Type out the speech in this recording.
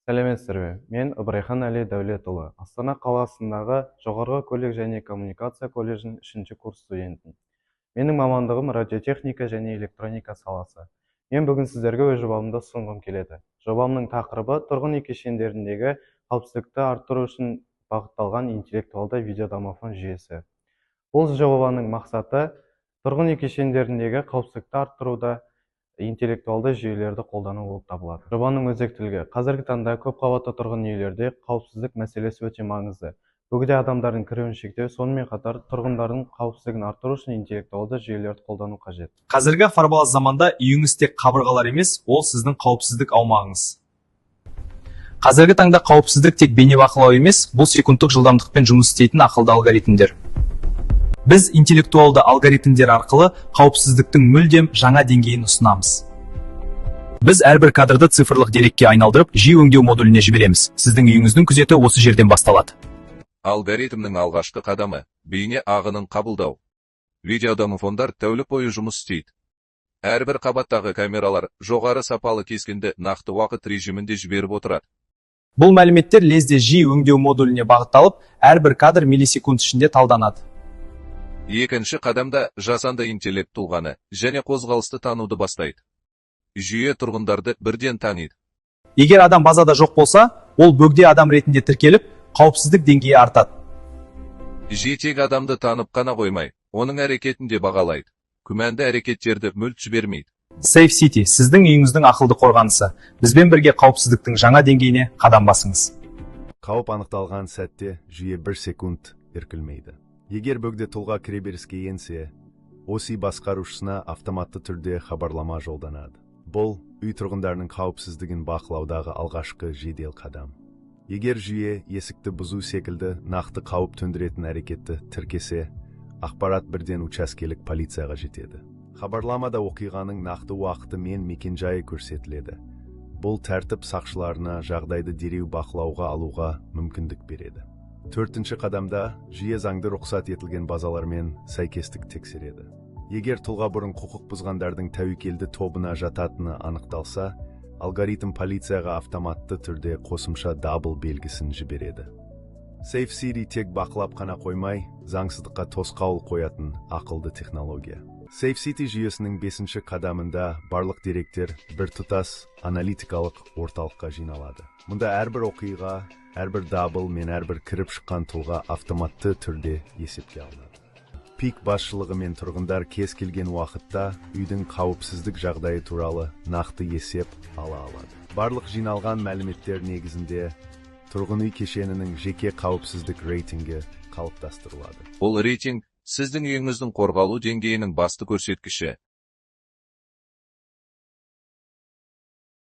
Сәлеметсіздер ме? Мен Ыбырайхан Әли Дәулетұлы, Астана қаласындағы Жоғарғы көлік және коммуникация колледжінің 3-ші курс студентімін. Менің мамандығым радиотехника және электроника саласы. Мен бүгін сіздерге өз жобамды ұсынғым келеді. Жобамның тақырыбы тұрғын үй кешендеріндегі қауіпсіздікті арттыру үшін бағытталған интеллектуалды видеодомофон жүйесі. Бұл жобаның мақсаты тұрғын үй кешендеріндегі қауіпсіздікті арттыруда интеллектуалды жүйелерді қолдану болып табылады. Жобаның өзектілігі: қазіргі таңда көп қабатты тұрғын үйлерде қауіпсіздік мәселесі өте маңызды. Бүгінде адамдардың кіруін шектеу, сонымен қатар тұрғындардың қауіпсіздігін арттыру үшін интеллектуалды жүйелерді қолдану қажет. Қазіргі формалас заманда үйіңіз тек қабырғалар емес, ол сіздің қауіпсіздік аумағыңыз. Қазіргі таңда қауіпсіздік тек бейнебақылау емес, бұл секундтық жылдамдықпен жұмыс істейтін ақылды алгоритмдер. Біз интеллектуалды алгоритмдер арқылы қауіпсіздіктің мүлдем жаңа деңгейін ұсынамыз. Біз әрбір кадрды цифрлық дерекке айналдырып, жиі өңдеу модуліне жібереміз. Сіздің үйіңіздің күзеті осы жерден басталады. Алгоритмнің алғашқы қадамы – бейне ағынын қабылдау. Видеодомофондар тәулік бойы жұмыс істейді. Әрбір қабаттағы камералар жоғары сапалы кескінді нақты уақыт режимінде жіберіп отырады. Бұл мәліметтер лезде жиі өңдеу модуліне бағытталып, әрбір кадр миллисекунд ішінде талданады. Екінші қадамда жасанды интеллект тұлғаны және қозғалысты тануды бастайды. Жүйе тұрғындарды бірден таниды. Егер адам базада жоқ болса, ол бөгде адам ретінде тіркеліп, қауіпсіздік деңгейі артады. Жетек адамды танып қана қоймай, оның әрекетін де бағалайды. Күмәнді әрекеттерді мүлт жібермейді. Safe City – сіздің үйіңіздің ақылды қорғанысы. Бізбен бірге қауіпсіздіктің жаңа деңгейіне қадам басыңыз. Қауіп анықталған сәтте жүйе 1 секунд іркілмейді. Егер бөгде тұлға кіреберіске енсе, ОСИ басқарушысына автоматты түрде хабарлама жолданады. Бұл үй тұрғындарының қауіпсіздігін бақылаудағы алғашқы жедел қадам. Егер жүйе есікті бұзу секілді нақты қауіп төндіретін әрекетті тіркесе, ақпарат бірден учаскелік полицияға жетеді. Хабарламада оқиғаның нақты уақыты мен мекенжайы көрсетіледі. Бұл тәртіп сақшыларына жағдайды дереу бақылауға алуға мүмкіндік береді. 4-ші қадамда жүйе заңды рұқсат етілген базалармен сәйкестік тексереді. Егер тұлға бұрын құқық бұзғандардың тәуекелді тобына жататыны анықталса, алгоритм полицияға автоматты түрде қосымша дабыл белгісін жібереді. Safe City тек бақылап қана қоймай, заңсыздыққа тосқауыл қоятын ақылды технология. Safe City жүйесінің 5-ші қадамында барлық деректер біртұтас аналитикалық орталыққа жиналады. Мұнда әрбір оқиға, әрбір дабыл мен әрбір кіріп шыққан тұлға автоматты түрде есепке алынады. Пик басшылығы мен тұрғындар кез келген уақытта үйдің қауіпсіздік жағдайы туралы нақты есеп ала алады. Барлық жиналған мәліметтер негізінде тұрғын үй кешенінің жеке қауіпсіздік рейтингі қалыптастырылады. Бұл рейтинг сіздің үйіңіздің қорғалу деңгейінің басты көрсеткіші.